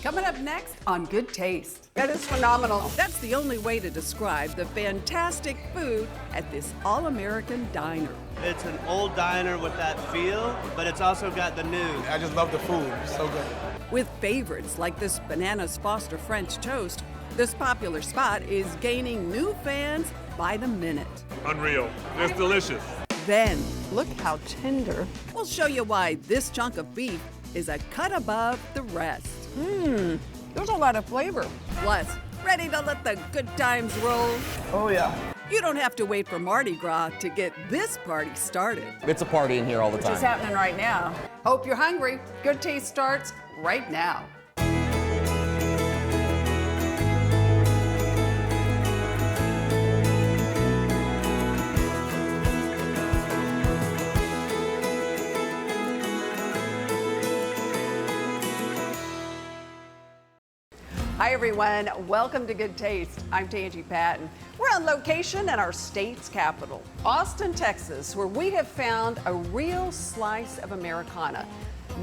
Coming up next on Good Taste. That is phenomenal. That's the only way to describe the fantastic food at this all-American diner. It's an old diner with that feel, but it's also got the new. I just love the food. It's so good. With favorites like this Bananas Foster French toast, this popular spot is gaining new fans by the minute. Unreal. It's delicious. Then, look how tender. We'll show you why this chunk of beef is a cut above the rest. There's a lot of flavor. Plus, ready to let the good times roll? Oh, yeah. You don't have to wait for Mardi Gras to get this party started. It's a party in here all the time. Which is happening right now. Hope you're hungry. Good Taste starts right now. Hi everyone, welcome to Good Taste. I'm Tangi Patton. We're on location at our state's capital, Austin, Texas, where we have found a real slice of Americana.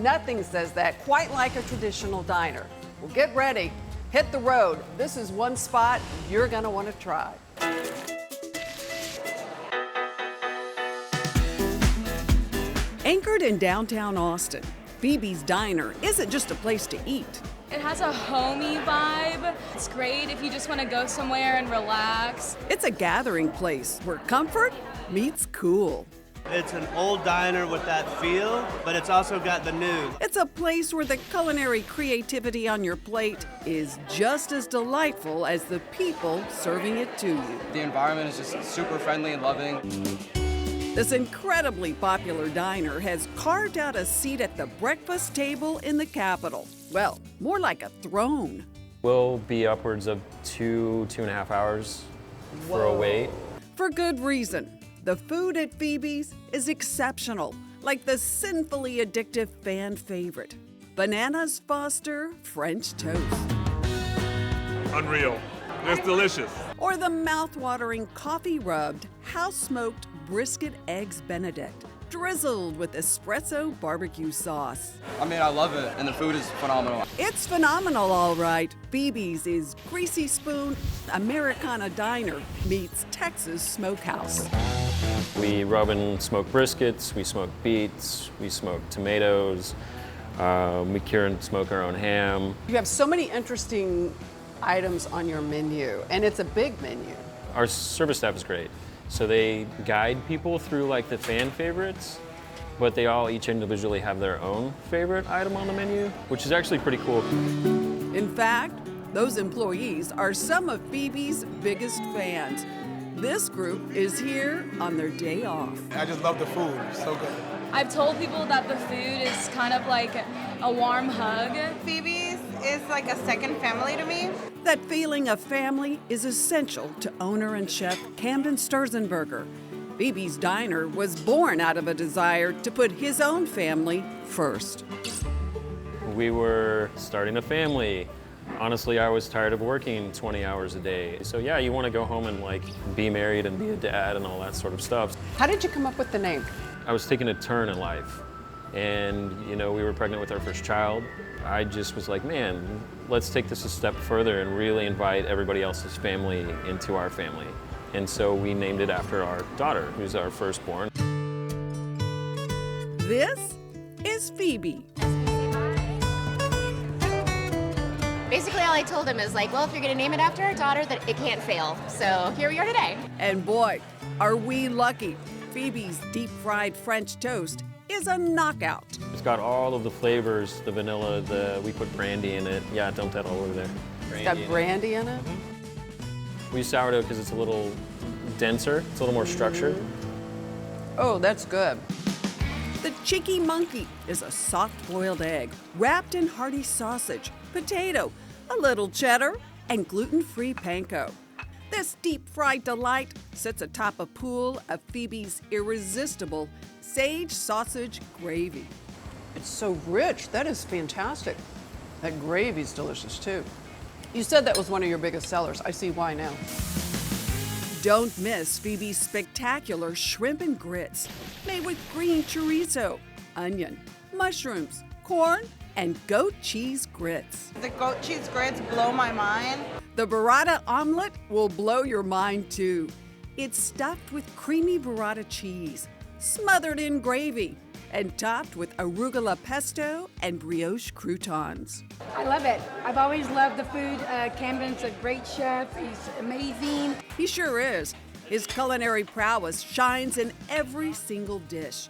Nothing says that quite like a traditional diner. Well, get ready, hit the road. This is one spot you're gonna want to try. Anchored in downtown Austin, Phoebe's Diner isn't just a place to eat. It has a homey vibe. It's great if you just want to go somewhere and relax. It's a gathering place where comfort meets cool. It's an old diner with that feel, but it's also got the new. It's a place where the culinary creativity on your plate is just as delightful as the people serving it to you. The environment is just super friendly and loving. This incredibly popular diner has carved out a seat at the breakfast table in the capital. Well, more like a throne. We'll be upwards of 2.5 hours for a wait. For good reason. The food at Phoebe's is exceptional, like the sinfully addictive fan favorite, Bananas Foster French toast. Unreal. It's delicious. Or the mouth-watering coffee-rubbed, house-smoked brisket eggs Benedict, drizzled with espresso barbecue sauce. I mean, I love it, and the food is phenomenal. It's phenomenal, all right. Phoebe's is Greasy Spoon Americana Diner meets Texas Smokehouse. We rub and smoke briskets, we smoke beets, we smoke tomatoes, we cure and smoke our own ham. You have so many interesting items on your menu, and it's a big menu. Our service staff is great. So they guide people through like the fan favorites, but they all each individually have their own favorite item on the menu, which is actually pretty cool. In fact, those employees are some of Phoebe's biggest fans. This group is here on their day off. I just love the food. It's so good. I've told people that the food is kind of like a warm hug. Phoebe's is like a second family to me. That feeling of family is essential to owner and chef Camden Sturzenberger. Phoebe's Diner was born out of a desire to put his own family first. We were starting a family. Honestly, I was tired of working 20 hours a day. So yeah, you want to go home and like be married and be a dad and all that sort of stuff. How did you come up with the name? I was taking a turn in life, and we were pregnant with our first child. I just was like, man, let's take this a step further and really invite everybody else's family into our family. And so we named it after our daughter, who's our firstborn. This is Phoebe. Basically, all I told him is like, well, if you're gonna name it after our daughter, then it can't fail. So here we are today. And boy, are we lucky. Phoebe's deep-fried French toast is a knockout. It's got all of the flavors, the vanilla, we put brandy in it. Yeah, dump that all over there. It's got brandy in it? We use sourdough because it's a little denser, it's a little more structured. Oh, that's good. The cheeky monkey is a soft-boiled egg wrapped in hearty sausage, potato, a little cheddar, and gluten-free panko. This deep-fried delight sits atop a pool of Phoebe's irresistible sage sausage gravy. It's so rich. That is fantastic. That gravy's delicious, too. You said that was one of your biggest sellers. I see why now. Don't miss Phoebe's spectacular shrimp and grits, made with green chorizo, onion, mushrooms, corn, and goat cheese grits. The goat cheese grits blow my mind. The burrata omelet will blow your mind too. It's stuffed with creamy burrata cheese, smothered in gravy, and topped with arugula pesto and brioche croutons. I love it. I've always loved the food. Camden's a great chef. He's amazing. He sure is. His culinary prowess shines in every single dish.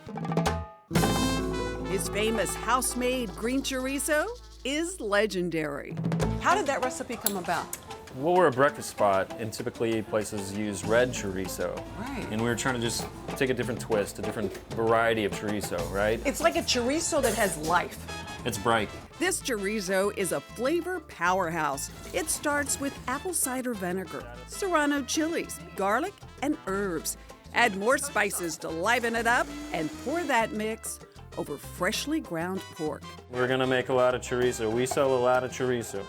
His famous house-made green chorizo is legendary. How did that recipe come about? Well, we're a breakfast spot, and typically places use red chorizo. Right. And we were trying to just take a different twist, a different variety of chorizo, right? It's like a chorizo that has life. It's bright. This chorizo is a flavor powerhouse. It starts with apple cider vinegar, serrano chilies, garlic, and herbs. Add more spices to liven it up and pour that mix over freshly ground pork. We're gonna make a lot of chorizo. We sell a lot of chorizo.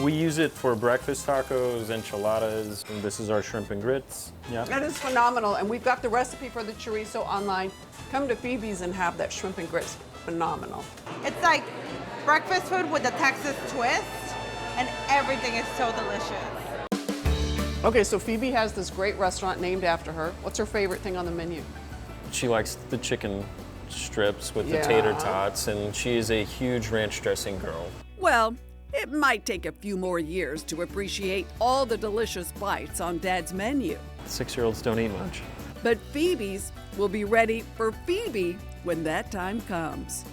We use it for breakfast tacos, enchiladas, and this is our shrimp and grits. Yeah. That is phenomenal, and we've got the recipe for the chorizo online. Come to Phoebe's and have that shrimp and grits. Phenomenal. It's like breakfast food with a Texas twist, and everything is so delicious. Okay, so Phoebe has this great restaurant named after her. What's her favorite thing on the menu? She likes the chicken strips with the tater tots, and she is a huge ranch dressing girl. Well, it might take a few more years to appreciate all the delicious bites on Dad's menu. 6-year-olds don't eat much. But Phoebe's will be ready for Phoebe when that time comes.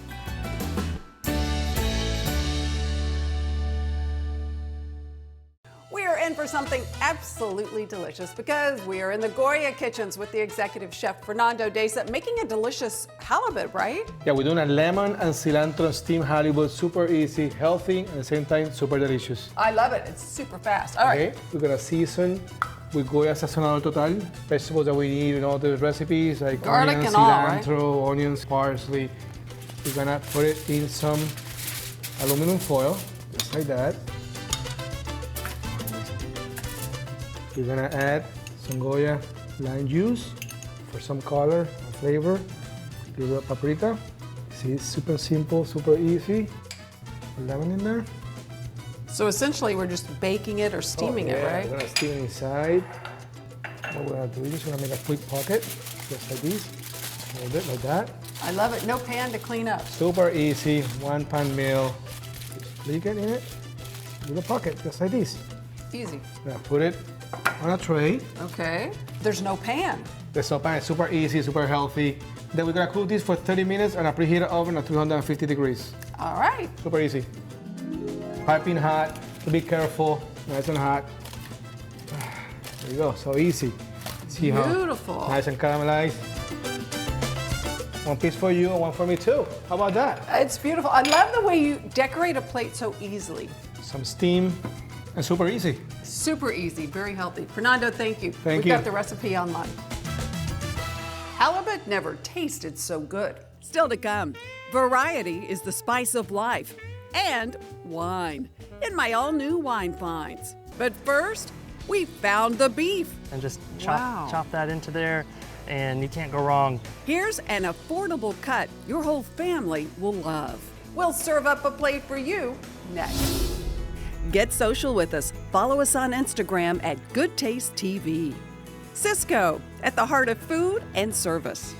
We are in for something absolutely delicious because we are in the Goya kitchens with the executive chef Fernando Deza making a delicious halibut, right? Yeah, we're doing a lemon and cilantro steamed halibut, super easy, healthy, and at the same time, super delicious. I love it. It's super fast. All right. Okay, we're gonna season with Goya Sazonado Total, vegetables that we need in all the recipes, like garlic onions, and all, right? cilantro, onions, parsley. We're gonna put it in some aluminum foil, just like that. We're gonna add some Goya lime juice for some color and flavor. A little paprika. See, it's super simple, super easy. Lemon in there. So essentially, we're just baking it or steaming it, right? We're gonna steam inside. What we're gonna do is we're gonna make a quick pocket, just like this. Hold it like that. I love it. No pan to clean up. Super easy, 1-pan meal. Just flick it in it. Little pocket, just like this. Easy. We're gonna put it on a tray. Okay. There's no pan. The no pan is super easy, super healthy. Then we're gonna cook this for 30 minutes on a preheated oven at 350 degrees. All right. Super easy. Piping hot, so be careful, nice and hot. There you go, so easy. See how beautiful. Nice and caramelized. One piece for you and one for me too. How about that? It's beautiful. I love the way you decorate a plate so easily. Some steam and super easy. Super easy, very healthy. Fernando, thank you. Thank We've you. got the recipe online. Halibut never tasted so good. Still to come, variety is the spice of life, and wine in my all-new wine finds. But first, we found the beef. And just chop that into there, and you can't go wrong. Here's an affordable cut your whole family will love. We'll serve up a plate for you next. Get social with us. Follow us on Instagram at Goodtaste TV. Cisco, at the heart of food and service.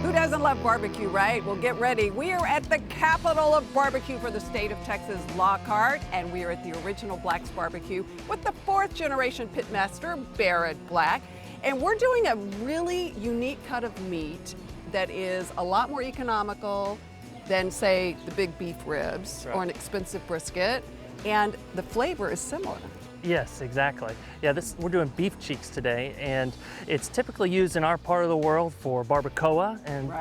Who doesn't love barbecue, right? Well, get ready. We are at the capital of barbecue for the state of Texas, Lockhart, and we are at the original Black's Barbecue with the 4th generation pitmaster, Barrett Black. And we're doing a really unique cut of meat that is a lot more economical than, say, the big beef ribs or an expensive brisket, and the flavor is similar. Yes, exactly. Yeah, we're doing beef cheeks today, and it's typically used in our part of the world for barbacoa and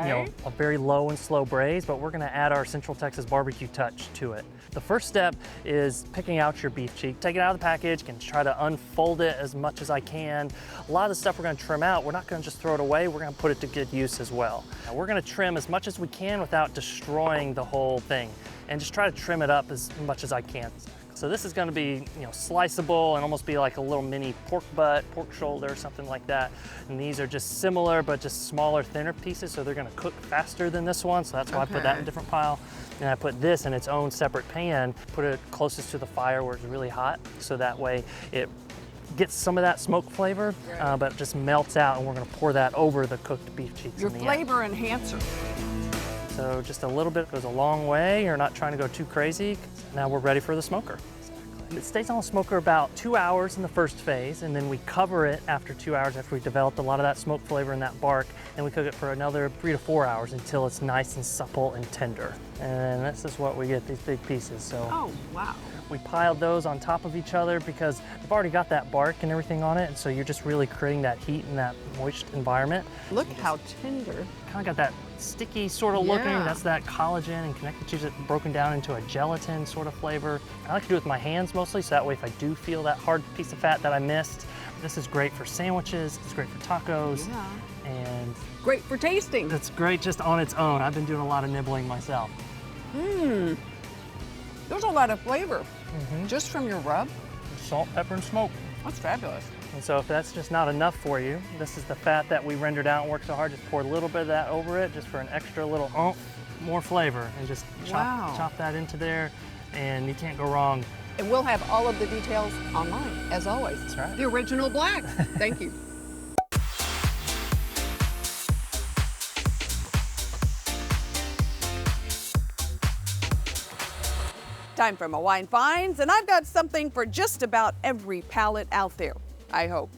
a very low and slow braise, but we're gonna add our Central Texas barbecue touch to it. The first step is picking out your beef cheek. Take it out of the package, can try to unfold it as much as I can. A lot of the stuff we're gonna trim out, we're not gonna just throw it away, we're gonna put it to good use as well. Now, we're gonna trim as much as we can without destroying the whole thing, and just try to trim it up as much as I can. So this is going to be, sliceable and almost be like a little mini pork butt, pork shoulder, something like that. And these are just similar, but just smaller, thinner pieces, so they're going to cook faster than this one. So that's why I put that in a different pile. And I put this in its own separate pan, put it closest to the fire where it's really hot, so that way it gets some of that smoke flavor, but it just melts out, and we're going to pour that over the cooked beef cheeks. Your flavor enhancer. So just a little bit goes a long way. You're not trying to go too crazy. Now we're ready for the smoker. It stays on the smoker about 2 hours in the first phase, and then we cover it after 2 hours after we developed a lot of that smoke flavor in that bark, and we cook it for another 3 to 4 hours until it's nice and supple and tender. And this is what we get, these big pieces. So oh, wow. We piled those on top of each other because they've already got that bark and everything on it, and so you're just really creating that heat and that moist environment. Look how tender. Kind of got that sticky sort of looking. That's that collagen and connective tissue broken down into a gelatin sort of flavor. I like to do it with my hands mostly, so that way if I do feel that hard piece of fat that I missed, this is great for sandwiches, it's great for tacos, and great for tasting. It's great just on its own. I've been doing a lot of nibbling myself. There's a lot of flavor just from your rub. Salt, pepper, and smoke. That's fabulous. And so if that's just not enough for you, this is the fat that we rendered out and worked so hard. Just pour a little bit of that over it just for an extra little more flavor, and just chop that into there, and you can't go wrong. And we'll have all of the details online, as always. That's right. The Original Black. Thank you. Time for my wine finds, and I've got something for just about every palate out there, I hope.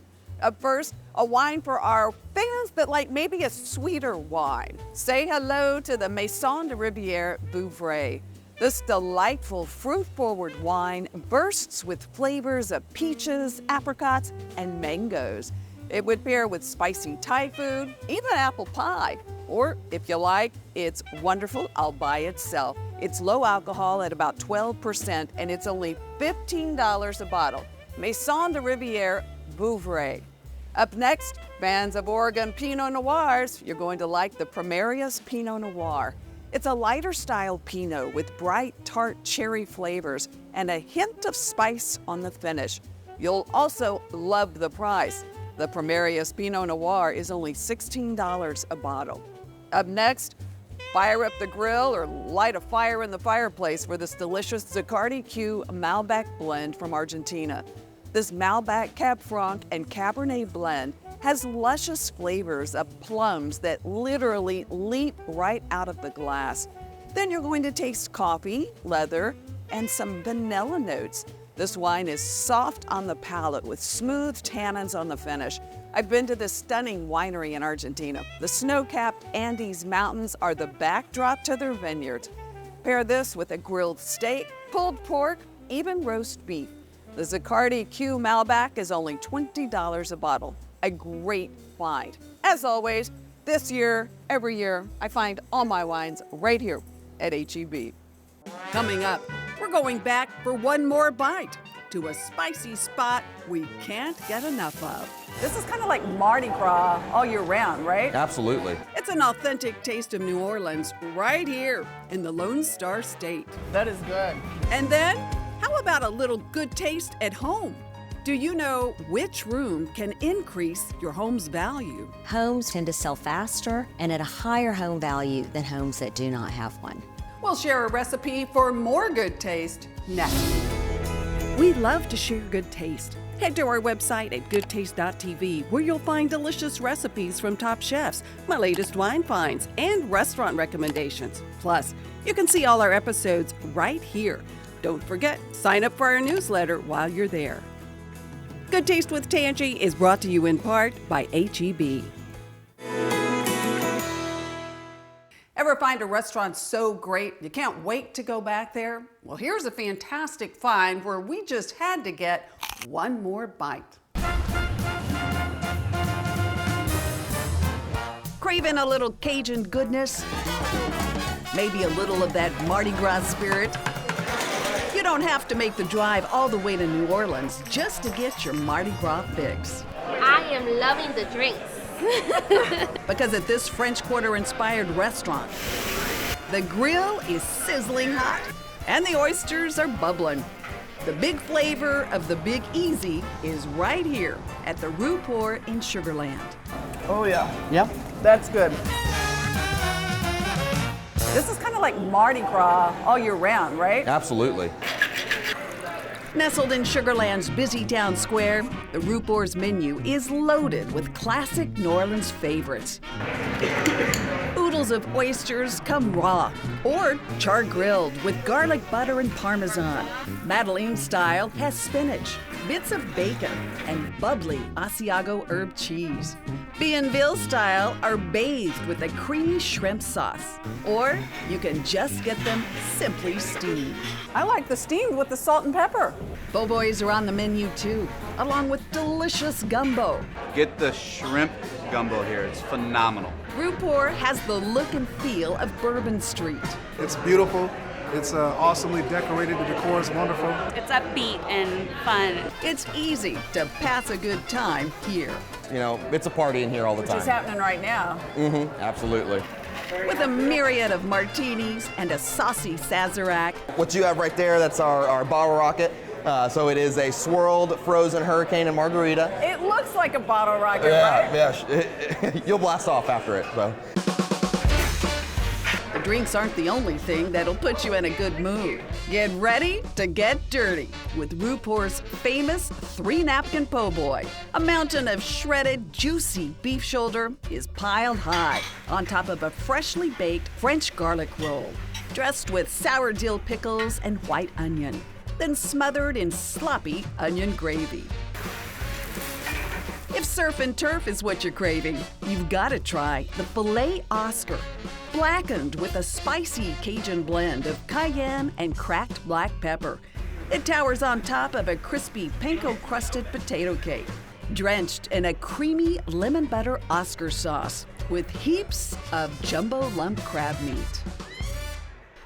Up first, a wine for our fans that like maybe a sweeter wine. Say hello to the Maison de Rivière Bouvray. This delightful fruit-forward wine bursts with flavors of peaches, apricots, and mangoes. It would pair with spicy Thai food, even apple pie. Or, if you like, it's wonderful all by itself. It's low alcohol at about 12%, and it's only $15 a bottle. Maison de Rivière Bouvray. Up next, fans of Oregon Pinot Noirs, you're going to like the Primarius Pinot Noir. It's a lighter style Pinot with bright, tart cherry flavors and a hint of spice on the finish. You'll also love the price. The Primarius Pinot Noir is only $16 a bottle. Up next, fire up the grill or light a fire in the fireplace for this delicious Zaccardi Q Malbec blend from Argentina. This Malbec Cab Franc and Cabernet blend has luscious flavors of plums that literally leap right out of the glass. Then you're going to taste coffee, leather, and some vanilla notes. This wine is soft on the palate with smooth tannins on the finish. I've been to this stunning winery in Argentina. The snow-capped Andes Mountains are the backdrop to their vineyards. Pair this with a grilled steak, pulled pork, even roast beef. The Zaccardi Q Malbec is only $20 a bottle. A great find. As always, this year, every year, I find all my wines right here at H-E-B. Coming up, we're going back for one more bite to a spicy spot we can't get enough of. This is kind of like Mardi Gras all year round, right? Absolutely. It's an authentic taste of New Orleans right here in the Lone Star State. That is good. And then, how about a little good taste at home? Do you know which room can increase your home's value? Homes tend to sell faster and at a higher home value than homes that do not have one. We'll share a recipe for more good taste next. We love to share good taste. Head to our website at goodtaste.tv, where you'll find delicious recipes from top chefs, my latest wine finds, and restaurant recommendations. Plus, you can see all our episodes right here. Don't forget, sign up for our newsletter while you're there. Good Taste with Tangi is brought to you in part by H-E-B. Ever find a restaurant so great you can't wait to go back there? Well, here's a fantastic find where we just had to get one more bite. Craving a little Cajun goodness? Maybe a little of that Mardi Gras spirit? You don't have to make the drive all the way to New Orleans just to get your Mardi Gras fix. I am loving the drinks. Because at this French Quarter-inspired restaurant, the grill is sizzling hot and the oysters are bubbling. The big flavor of the Big Easy is right here at the Rouport in Sugar Land. Oh yeah, Yep. that's good. This is kind of like Mardi Gras all year round, right? Absolutely. Nestled in Sugar Land's busy town square, the Rouport's menu is loaded with classic New Orleans favorites. Oodles of oysters come raw or char-grilled with garlic butter and parmesan. Madeleine style has spinach, bits of bacon, and bubbly Asiago herb cheese. Bienville style are bathed with a creamy shrimp sauce, or you can just get them simply steamed. I like the steamed with the salt and pepper. Po' boys are on the menu too, along with delicious gumbo. Get the shrimp gumbo here. It's phenomenal. Rouport has the look and feel of Bourbon Street. It's beautiful. It's awesomely decorated. The decor is wonderful. It's upbeat and fun. It's easy to pass a good time here. You know, it's a party in here all the Which time. is happening right now. Absolutely. With a myriad of martinis and a saucy Sazerac. What you have right there, that's our bottle rocket. So it is a swirled frozen hurricane and margarita. It looks like a bottle rocket, Yeah, right? yeah. You'll blast off after it, so. The drinks aren't the only thing that'll put you in a good mood. Get ready to get dirty with Rouport's famous 3-napkin po' boy. A mountain of shredded, juicy beef shoulder is piled high on top of a freshly baked French garlic roll, dressed with sour dill pickles and white onion, then smothered in sloppy onion gravy. If surf and turf is what you're craving, you've got to try the Filet Oscar, blackened with a spicy Cajun blend of cayenne and cracked black pepper. It towers on top of a crispy panko-crusted potato cake, drenched in a creamy lemon butter Oscar sauce with heaps of jumbo lump crab meat.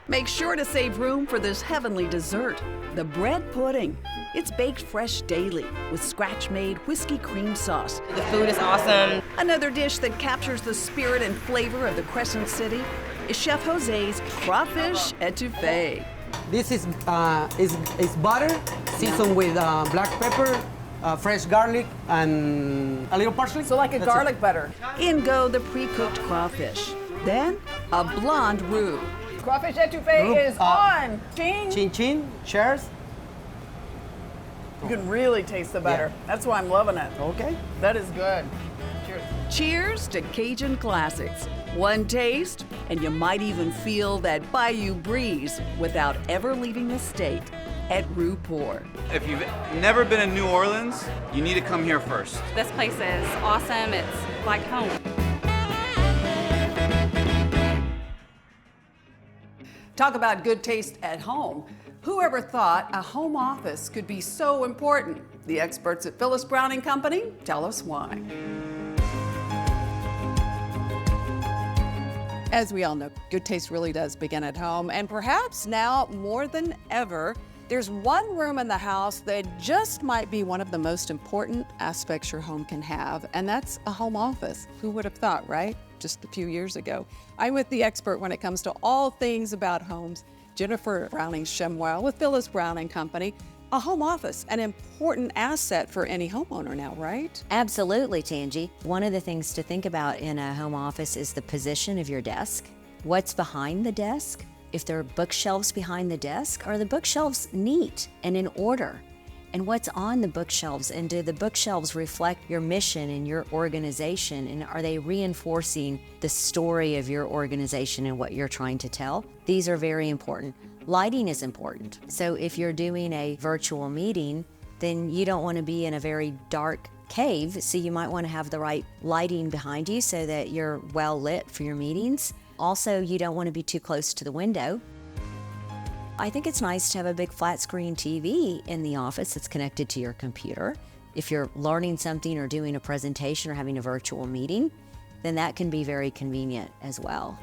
Make sure to save room for this heavenly dessert, the bread pudding. It's baked fresh daily with scratch-made whiskey cream sauce. The food is awesome. Another dish that captures the spirit and flavor of the Crescent City is Chef Jose's crawfish etouffee. This is butter seasoned with black pepper, fresh garlic, and a little parsley. So like a garlic butter. In go the pre-cooked crawfish. Then a blonde roux. Crawfish etouffee is on. Ching. Chin chin. Cheers. You can really taste the butter. Yeah. That's why I'm loving it. Okay. That is good. Cheers. Cheers to Cajun classics. One taste, and you might even feel that bayou breeze without ever leaving the state at Rouport. If you've never been in New Orleans, you need to come here first. This place is awesome. It's like home. Talk about good taste at home. Whoever thought a home office could be so important? The experts at Phyllis Brown & Company tell us why. As we all know, good taste really does begin at home, and perhaps now more than ever, there's one room in the house that just might be one of the most important aspects your home can have, and that's a home office. Who would have thought, right? Just a few years ago. I'm with the expert when it comes to all things about homes, Jennifer Browning-Shemuel with Phyllis Brown & Company. A home office, an important asset for any homeowner now, right? Absolutely, Tangi. One of the things to think about in a home office is the position of your desk. What's behind the desk? If there are bookshelves behind the desk, are the bookshelves neat and in order? And what's on the bookshelves? And do the bookshelves reflect your mission and your organization? And are they reinforcing the story of your organization and what you're trying to tell? These are very important. Lighting is important. So if you're doing a virtual meeting, then you don't want to be in a very dark cave, so you might want to have the right lighting behind you so that you're well lit for your meetings. Also, you don't want to be too close to the window. I think it's nice to have a big flat screen TV in the office that's connected to your computer. If you're learning something or doing a presentation or having a virtual meeting, then that can be very convenient as well.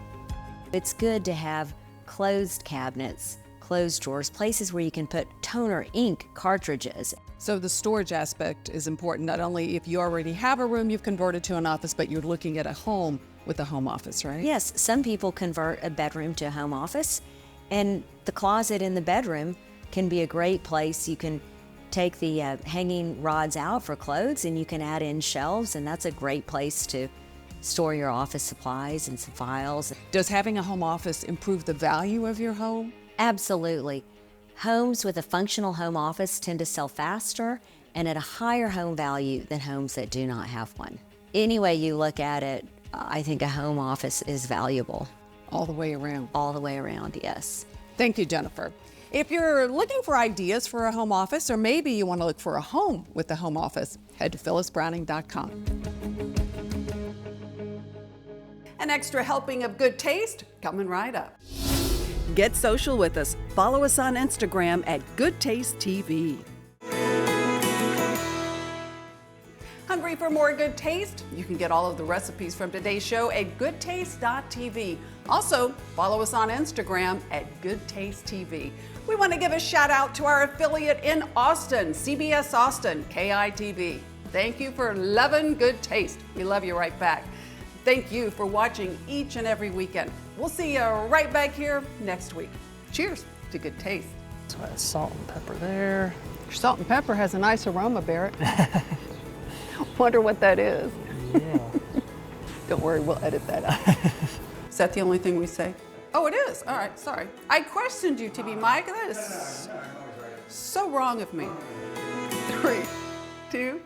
It's good to have closed cabinets, closed drawers, places where you can put toner, ink, cartridges. So the storage aspect is important, not only if you already have a room you've converted to an office, but you're looking at a home with a home office, right? Yes, some people convert a bedroom to a home office, and the closet in the bedroom can be a great place. You can take the hanging rods out for clothes and you can add in shelves, and that's a great place to store your office supplies and some files. Does having a home office improve the value of your home? Absolutely. Homes with a functional home office tend to sell faster and at a higher home value than homes that do not have one. Any way you look at it, I think a home office is valuable. All the way around? All the way around, yes. Thank you, Jennifer. If you're looking for ideas for a home office, or maybe you want to look for a home with a home office, head to phyllisbrowning.com. An extra helping of good taste coming right up. Get social with us. Follow us on Instagram at Goodtaste TV. Hungry for more good taste? You can get all of the recipes from today's show at goodtaste.tv. Also, follow us on Instagram at goodtastetv. We want to give a shout out to our affiliate in Austin, CBS Austin, KITV. Thank you for loving good taste. We love you right back. Thank you for watching each and every weekend. We'll see you right back here next week. Cheers to good taste. So add salt and pepper there. Your salt and pepper has a nice aroma, Barrett. Wonder what that is. Yeah. Don't worry, we'll edit that out. Is that the only thing we say? Oh, it is. All right, sorry. I questioned you, TV Mike. That is so wrong of me. 3, 2,